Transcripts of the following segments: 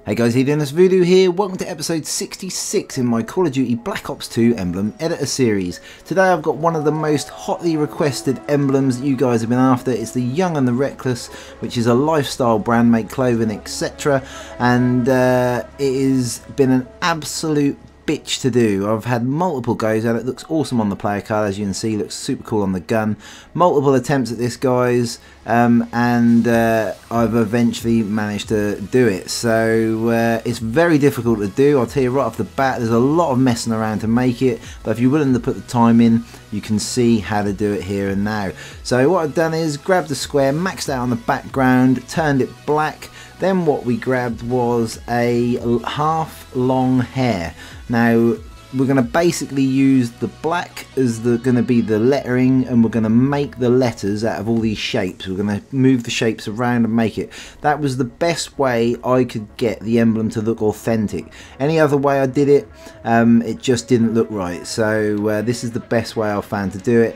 Hey guys, how you doing? It's Voodoo here. Welcome to episode 66 in my Call of Duty Black Ops 2 Emblem editor series. Today I've got one of the most hotly requested emblems that you guys have been after. It's the Young and the Reckless, which is a lifestyle brand, make clothing, etc. And it has been an absolute bitch to do. I've had multiple goes at it. Looks awesome on the player card, as you can see. Looks super cool on the gun. Multiple attempts at this, guys, and I've eventually managed to do it. So it's very difficult to do. I'll tell you right off the bat, there's a lot of messing around to make it, but if you're willing to put the time in, you can see how to do it here and now. So what I've done is grabbed the square, maxed out on the background, turned it black. Then what we grabbed was a half long hair. Now we're going to basically use the black as going to be the lettering, and we're going to make the letters out of all these shapes. We're going to move the shapes around and make it. That was the best way I could get the emblem to look authentic. Any other way I did it, it just didn't look right. So this is the best way I found to do it.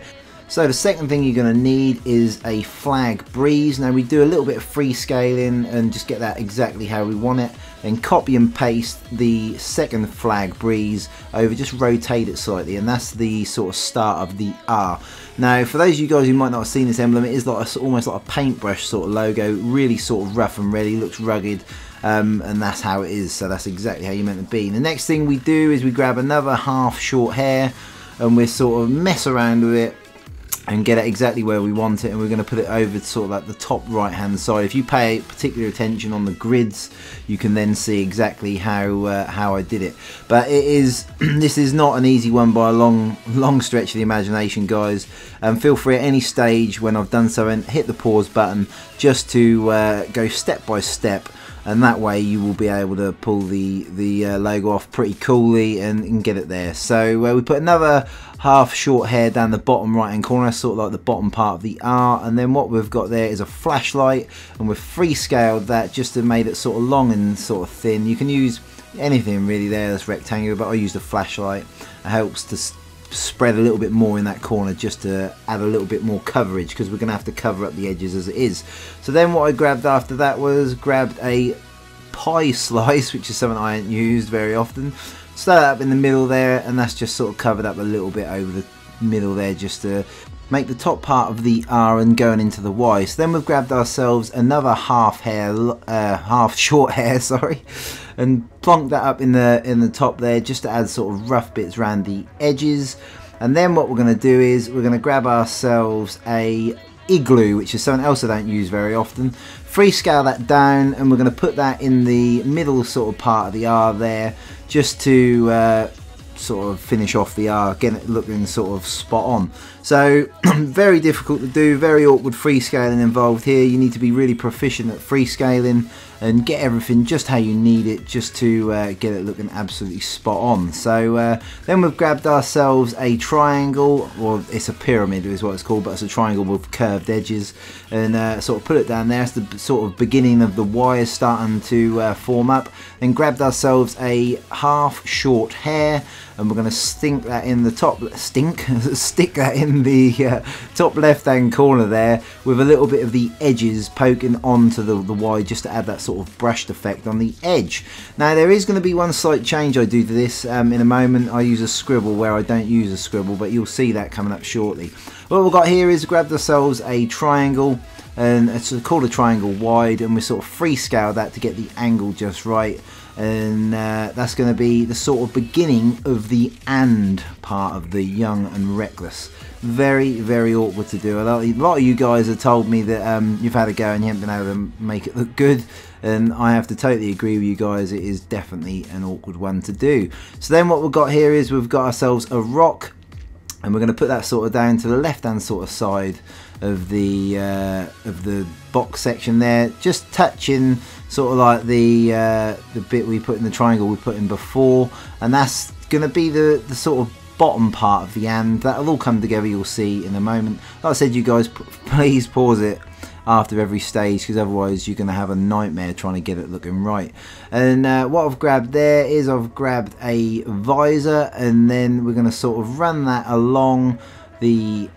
So the second thing you're going to need is a flag breeze. Now we do a little bit of free scaling and just get that exactly how we want it. Then copy and paste the second flag breeze over, just rotate it slightly, and that's the sort of start of the R. Now for those of you guys who might not have seen this emblem, it is like almost like a paintbrush sort of logo, really sort of rough and ready, looks rugged. And that's how it is, so that's exactly how you're meant to be. The next thing we do is we grab another half short hair and we sort of mess around with it and get it exactly where we want it, and we're going to put it over sort of like the top right hand side. If you pay particular attention on the grids, you can then see exactly how I did it. But it is this is not an easy one by a long stretch of the imagination, guys. Feel free at any stage when I've done something, hit the pause button just to go step by step, and that way you will be able to pull the logo off pretty coolly and get it there. So we put another half short hair down the bottom right hand corner, sort of like the bottom part of the R, and then what we've got there is a flashlight, and we've free scaled that just to make it sort of long and sort of thin. You can use anything really there that's rectangular, but I used a flashlight. It helps to spread a little bit more in that corner just to add a little bit more coverage, because we're going to have to cover up the edges as it is. So then what I grabbed after that was grabbed a pie slice, which is something I ain't used very often. Start that up in the middle there, and that's just sort of covered up a little bit over the middle there just to make the top part of the R and going into the Y. So then we've grabbed ourselves another half short hair, sorry, and plonked that up in the top there just to add sort of rough bits around the edges. And then what we're going to do is we're going to grab ourselves a igloo, which is something else I don't use very often. Free scale that down, and we're going to put that in the middle sort of part of the R there, just to sort of finish off the R, get it looking sort of spot on. So very difficult to do, very awkward free scaling involved here. You need to be really proficient at free scaling and get everything just how you need it, just to get it looking absolutely spot on. So then we've grabbed ourselves a triangle, or it's a pyramid is what it's called, but it's a triangle with curved edges, and sort of put it down there. It's the sort of beginning of the wires starting to form up. Then grabbed ourselves a half short hair, and we're going to stick that in the top top left hand corner there, with a little bit of the edges poking onto the Y, just to add that sort of brushed effect on the edge. Now there is going to be one slight change I do to this in a moment. I use a scribble where I don't use a scribble, but you'll see that coming up shortly. What we've got here is grabbed ourselves a triangle, and it's called a triangle wide, and we sort of free scale that to get the angle just right. And that's going to be the sort of beginning of the "and" part of the Young and Reckless. Very, very awkward to do. A lot of you guys have told me that you've had a go and you haven't been able to make it look good, and I have to totally agree with you guys. It is definitely an awkward one to do. So then what we've got here is we've got ourselves a rock, and we're going to put that sort of down to the left hand sort of side of the box section there, just touching sort of like the bit we put in the triangle we put in before, and that's going to be the sort of bottom part of the "and." That'll all come together, you'll see in a moment. Like I said, you guys, please pause it after every stage, because otherwise you're going to have a nightmare trying to get it looking right. And what I've grabbed there is I've grabbed a visor, and then we're going to sort of run that along the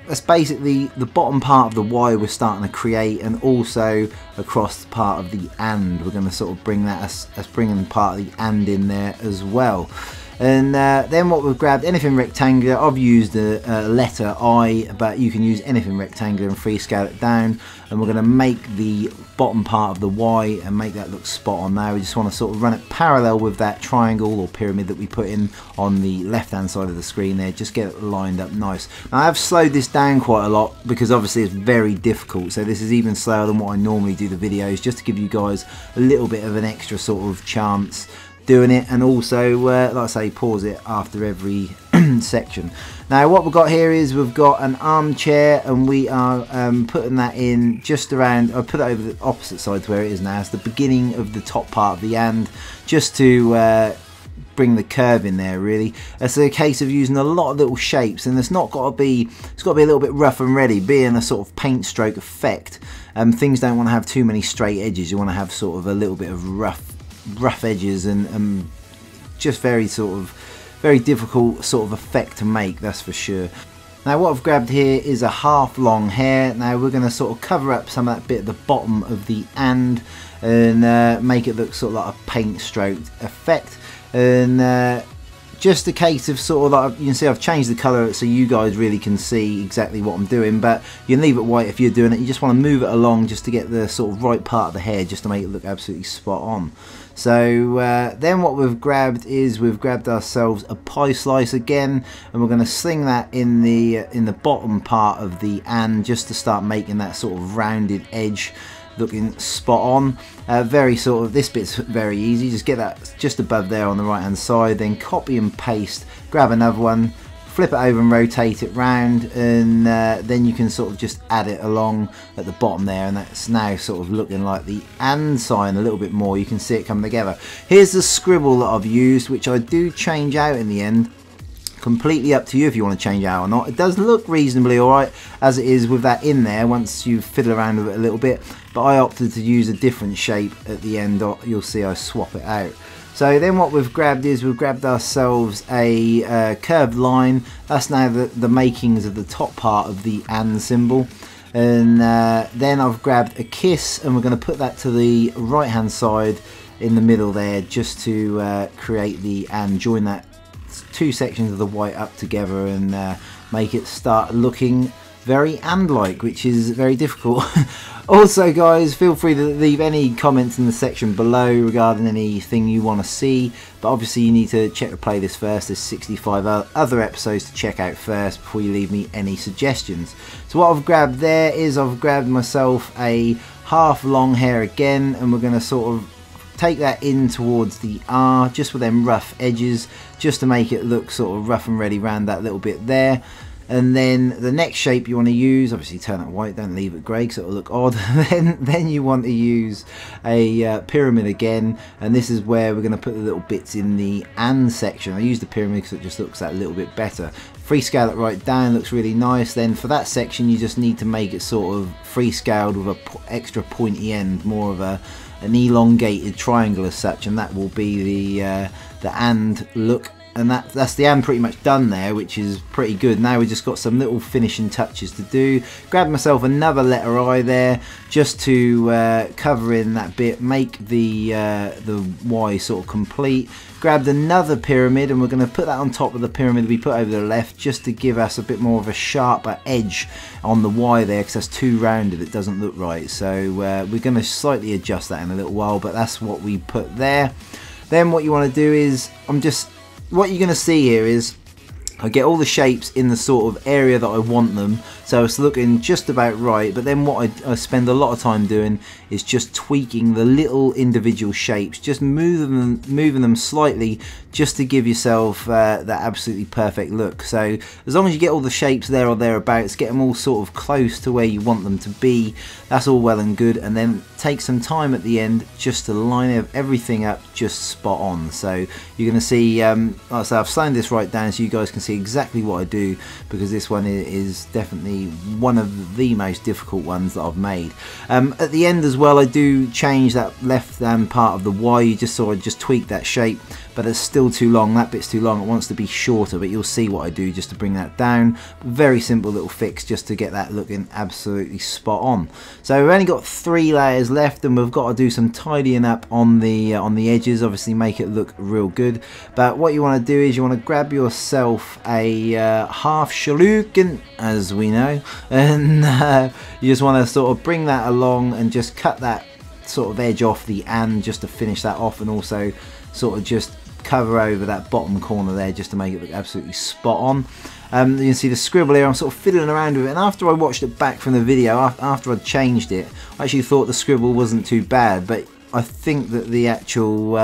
that's basically the bottom part of the Y we're starting to create, and also across the part of the and. We're going to sort of bring that as bringing part of the and in there as well. And then what we've grabbed, anything rectangular. I've used a letter I, but you can use anything rectangular and freescale it down. And we're going to make the bottom part of the Y and make that look spot on now. We just want to sort of run it parallel with that triangle or pyramid that we put in on the left hand side of the screen there. Just get it lined up nice. Now, I have slowed this down quite a lot because obviously it's very difficult. So this is even slower than what I normally do the videos, just to give you guys a little bit of an extra sort of chance doing it, and also like I say, pause it after every section. Now what we've got here is we've got an armchair, and we are putting that in just around. I put it over the opposite side to where it is now. It's the beginning of the top part of the and, just to bring the curve in there. Really, it's a case of using a lot of little shapes, and it's got to be a little bit rough and ready, being a sort of paint stroke effect. Things don't want to have too many straight edges. You want to have sort of a little bit of rough edges, and just very difficult sort of effect to make, that's for sure. Now what I've grabbed here is a half long hair. Now we're going to sort of cover up some of that bit at the bottom of the and make it look sort of like a paint stroke effect, and just a case of sort of like, you can see I've changed the colour so you guys really can see exactly what I'm doing, but you can leave it white if you're doing it. You just want to move it along just to get the sort of right part of the hair, just to make it look absolutely spot on. So then what we've grabbed is we've grabbed ourselves a pie slice again, and we're going to sling that in the bottom part of the and, just to start making that sort of rounded edge looking spot on. Very sort of, this bit's very easy, just get that just above there on the right hand side, then copy and paste, grab another one, flip it over and rotate it round, and then you can sort of just add it along at the bottom there, and that's now sort of looking like the and sign a little bit more. You can see it coming together. Here's the scribble that I've used, which I do change out in the end. Completely up to you if you want to change it out or not. It does look reasonably alright as it is with that in there once you fiddle around with it a little bit, but I opted to use a different shape at the end. You'll see I swap it out. So then what we've grabbed is we've grabbed ourselves a curved line. That's now the makings of the top part of the and symbol. And then I've grabbed a kiss, and we're going to put that to the right hand side in the middle there, just to create the and, join that two sections of the white up together, and make it start looking very and-like, which is very difficult. Also guys, feel free to leave any comments in the section below regarding anything you want to see, but obviously you need to check the playlist first. There's 65 other episodes to check out first before you leave me any suggestions. So what I've grabbed there is I've grabbed myself a half long hair again, and we're going to sort of take that in towards the R, just with them rough edges, just to make it look sort of rough and ready around that little bit there. And then the next shape you want to use, obviously turn it white, don't leave it grey because it'll look odd. then you want to use a pyramid again, and this is where we're going to put the little bits in the and section. I use the pyramid because it just looks that little bit better. Freescale it right down, looks really nice. Then for that section you just need to make it sort of freescaled with a extra pointy end, more of an elongated triangle as such, and that will be the and look. And that's the and pretty much done there, which is pretty good. Now we've just got some little finishing touches to do. Grab myself another letter I there, just to cover in that bit, make the Y sort of complete. Grabbed another pyramid, and we're going to put that on top of the pyramid we put over the left, just to give us a bit more of a sharper edge on the Y there, because that's too rounded, it doesn't look right. So we're going to slightly adjust that in a little while, but that's what we put there. Then what you want to do is, what you're going to see here is I get all the shapes in the sort of area that I want them, so it's looking just about right. But then what I spend a lot of time doing is just tweaking the little individual shapes, just moving them slightly, just to give yourself that absolutely perfect look. So as long as you get all the shapes there or thereabouts, get them all sort of close to where you want them to be, that's all well and good. And then take some time at the end just to line everything up just spot on. So you're going to see, like I say, I've slowed this right down so you guys can see exactly what I do, because this one is definitely one of the most difficult ones that I've made. At the end as well, I do change that left hand part of the Y. You just saw I just tweak that shape, but it's still too long. That bit's too long. It wants to be shorter, but you'll see what I do just to bring that down. Very simple little fix just to get that looking absolutely spot on. So we've only got 3 layers left, and we've got to do some tidying up on the edges, obviously make it look real good. But what you want to do is you want to grab yourself a half shuriken, as we know, and you just want to sort of bring that along and just cut that sort of edge off the and just to finish that off, and also sort of just cover over that bottom corner there just to make it look absolutely spot on. You can see the scribble here. I'm sort of fiddling around with it, and after I watched it back from the video, after I'd changed it, I actually thought the scribble wasn't too bad, but I think that the actual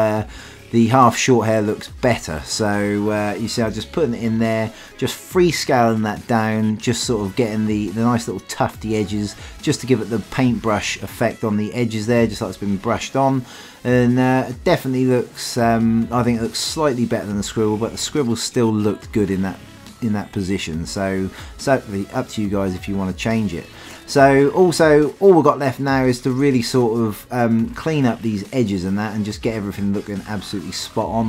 the half short hair looks better. So you see I'm just putting it in there, just free scaling that down, just sort of getting the nice little tufty edges just to give it the paintbrush effect on the edges there, just like it's been brushed on. And it definitely looks, I think it looks slightly better than the scribble, but the scribble still looked good in that position. So certainly up to you guys if you want to change it. So also all we've got left now is to really sort of clean up these edges and that, and just get everything looking absolutely spot on.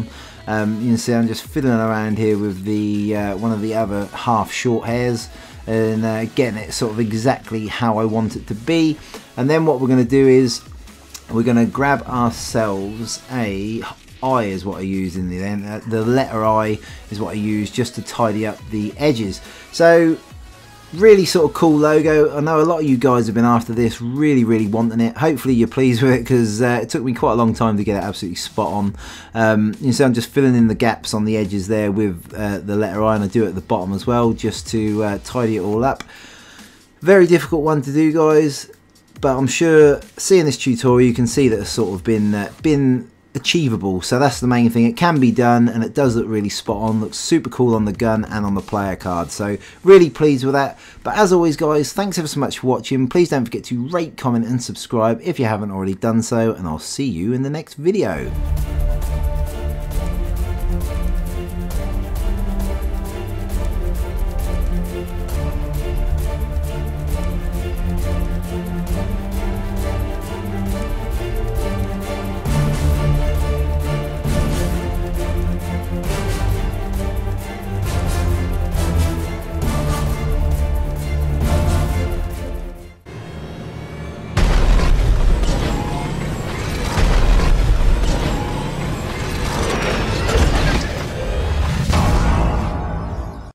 You can see I'm just fiddling around here with the one of the other half short hairs, and getting it sort of exactly how I want it to be. And then what we're going to do is we're going to grab ourselves a I is what I use in the end. The letter I is what I use just to tidy up the edges. So really sort of cool logo. I know a lot of you guys have been after this, really wanting it. Hopefully you're pleased with it, because it took me quite a long time to get it absolutely spot on. You see I'm just filling in the gaps on the edges there with the letter I, and I do it at the bottom as well just to tidy it all up. Very difficult one to do, guys, but I'm sure seeing this tutorial you can see that it's sort of been achievable. So that's the main thing. It can be done, and it does look really spot on. Looks super cool on the gun and on the player card, so really pleased with that. But as always, guys, thanks ever so much for watching. Please don't forget to rate, comment and subscribe if you haven't already done so, and I'll see you in the next video.